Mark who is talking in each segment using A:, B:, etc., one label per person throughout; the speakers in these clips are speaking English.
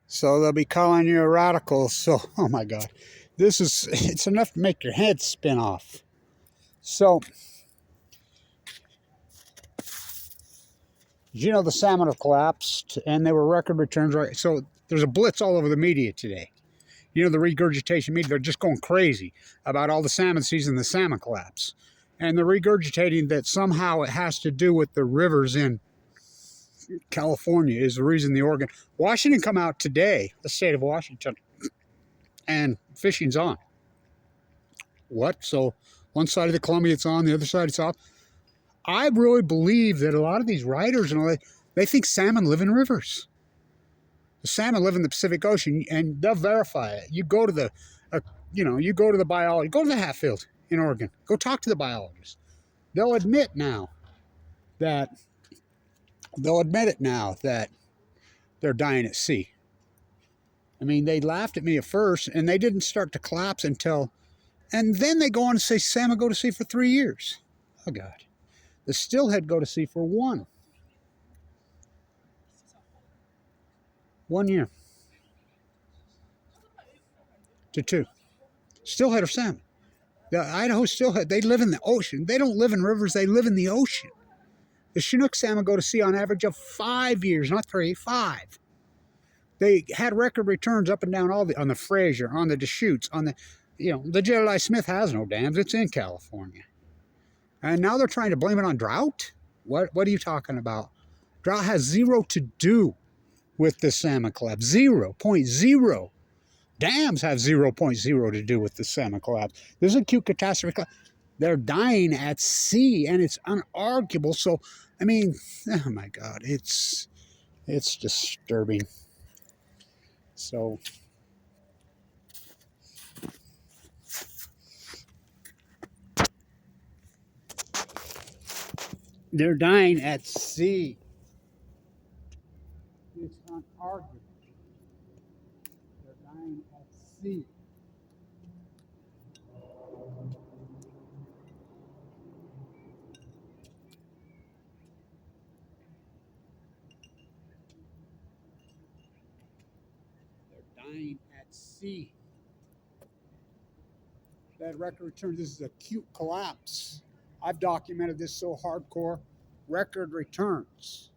A: So they'll be calling you a radical. So, oh my God, it's enough to make your head spin off. So, you know, the salmon have collapsed and they were record returns, right? So there's a blitz all over the media today. You know, the regurgitation media, they're just going crazy about all the salmon season, the salmon collapse. And they're regurgitating that somehow it has to do with the rivers in California is the reason the Oregon. Washington come out today, the state of Washington, and fishing's on. What? So one side of the Columbia it's on, the other side it's off. I really believe that a lot of these writers and all that, they think salmon live in rivers. The salmon live in the Pacific Ocean, and they'll verify it. You go to the, you go to the biology, go to the Hatfield in Oregon, go talk to the biologists. They'll admit now that they're dying at sea. I mean, they laughed at me at first, and they didn't start to collapse until, and then they go on to say salmon go to sea for 3 years. Oh God, the stillhead go to sea for 1 year to 2. Stillhead or salmon. The Idaho stillhead, they live in the ocean. They don't live in rivers, they live in the ocean. The Chinook salmon go to sea on average of 5 years, not 3, 5. They had record returns up and down on the Fraser, on the Deschutes, on the, the Jedediah Smith has no dams. It's in California. And now they're trying to blame it on drought? What are you talking about? Drought has zero to do with the salmon collapse. 0.0. Dams have 0.0 to do with the salmon collapse. This is an acute catastrophe. They're dying at sea, and it's unarguable. So, I mean, oh my God, it's disturbing. So, they're dying at sea. It's unarguable. They're dying at sea. They're dying at sea. That record return, this is acute collapse. I've documented this so hardcore. Record returns.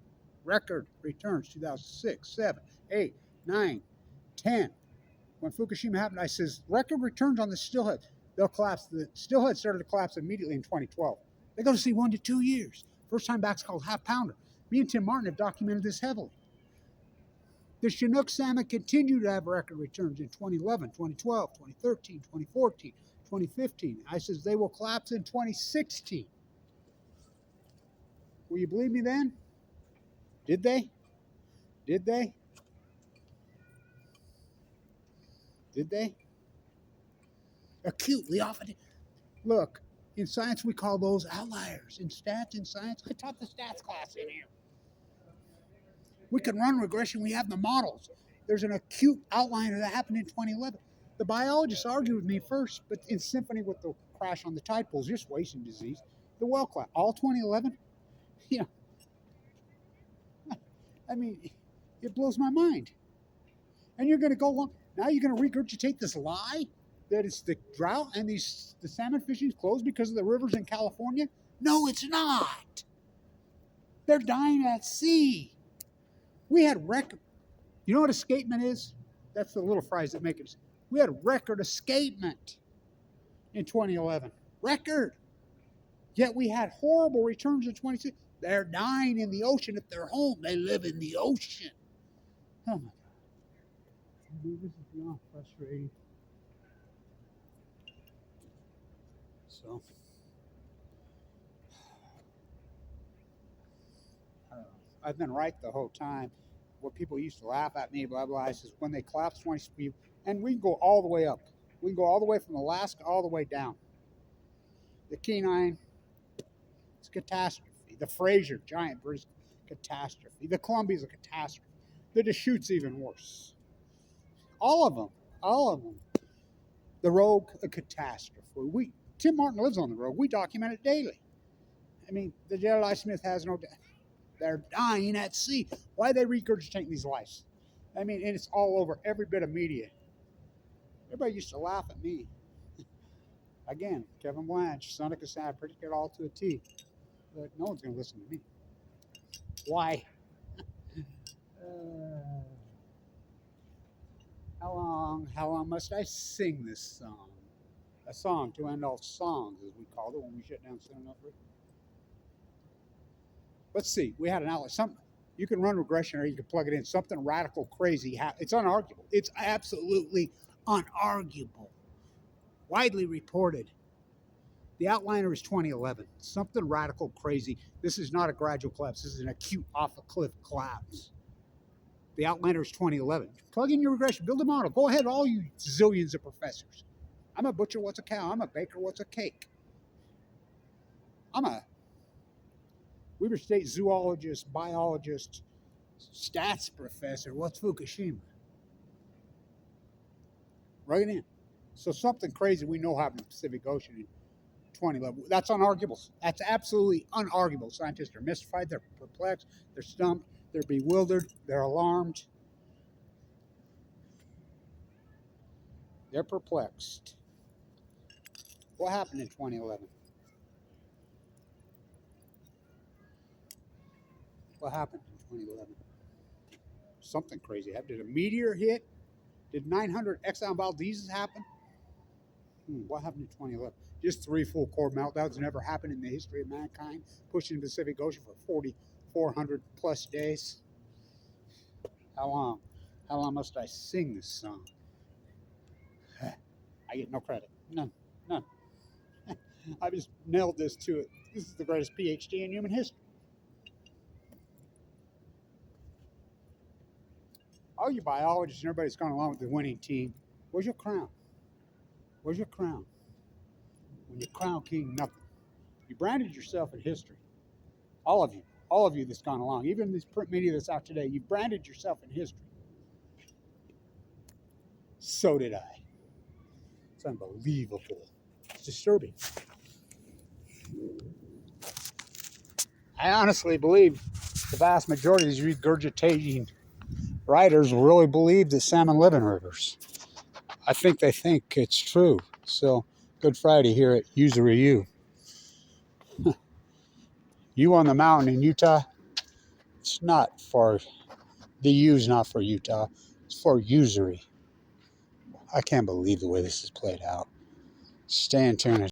A: Record returns, 2006, 7, 8, 9, 10. When Fukushima happened, I says, record returns on the stillhead. They'll collapse. The stillhead started to collapse immediately in 2012. They go to sea 1 to 2 years. First time back's called half pounder. Me and Tim Martin have documented this heavily. The Chinook salmon continued to have record returns in 2011, 2012, 2013, 2014, 2015. I says they will collapse in 2016. Will you believe me then? Did they? Did they? Did they? Acutely often. Look, in science we call those outliers. In stats, in science, I taught the stats class in here. We can run regression. We have the models. There's an acute outliner that happened in 2011. The biologists argued with me first, but in symphony with the crash on the tide pools, just wasting disease, the well collapse, all 2011. Yeah, I mean, it blows my mind. And you're going to go along. Now you're going to regurgitate this lie that it's the drought and the salmon fishing is closed because of the rivers in California? No, it's not. They're dying at sea. We had record. You know what escapement is? That's the little fries that make it. We had record escapement in 2011. Record. Yet we had horrible returns in 2016. They're dying in the ocean at their home. They live in the ocean. Oh my God. This is beyond frustrating. So, I've been right the whole time. What people used to laugh at me, blah, blah, I says, when they collapse 20 speed, and we can go all the way up. We can go all the way from Alaska all the way down. The Kenai, it's a catastrophe. The Fraser, giant bridge, catastrophe. The Columbia's a catastrophe. The Deschutes, even worse. All of them. The Rogue, a catastrophe. Tim Martin lives on the Rogue. We document it daily. I mean, the Jedediah Smith has no. They're dying at sea. Why are they regurgitating these lies? I mean, and it's all over every bit of media. Everybody used to laugh at me. Again, Kevin Blanche, son of Cassandra, predicted it all to a T. But no one's going to listen to me. Why? Uh, how long must I sing this song? A song to end all songs, as we called it when we shut down soon enough. Let's see. We had an outlet. Something you can run regression or you can plug it in. Something radical, crazy. It's unarguable. It's absolutely unarguable. Widely reported. The outliner is 2011. Something radical, crazy. This is not a gradual collapse. This is an acute off a cliff collapse. The outliner is 2011. Plug in your regression. Build a model. Go ahead, all you zillions of professors. I'm a butcher. What's a cow? I'm a baker. What's a cake? I'm a Weber State zoologist, biologist, stats professor. What's Fukushima? Right in. So something crazy we know happened in the Pacific Ocean in 2011. That's unarguable. That's absolutely unarguable. Scientists are mystified. They're perplexed. They're stumped. They're bewildered. They're alarmed. They're perplexed. What happened in 2011? What happened in 2011? Something crazy happened. Did a meteor hit? Did 900 Exxon Valdez's happen? What happened in 2011? Just 3 full core meltdowns never happened in the history of mankind, pushing the Pacific Ocean for 4,400 plus days. How long? How long must I sing this song? I get no credit. None. None. I just nailed this to it. This is the greatest PhD in human history. All you biologists and everybody's gone along with the winning team, where's your crown? Where's your crown? When you crown king nothing. You branded yourself in history. All of you that's gone along, even this print media that's out today, you branded yourself in history. So did I. It's unbelievable. It's disturbing. I honestly believe the vast majority of these regurgitating writers really believe that salmon live in rivers. I think they think it's true. So, Good Friday here at Usury U. You on the mountain in Utah, it's not for, the U's not for Utah. It's for usury. I can't believe the way this is played out. Stay in tune.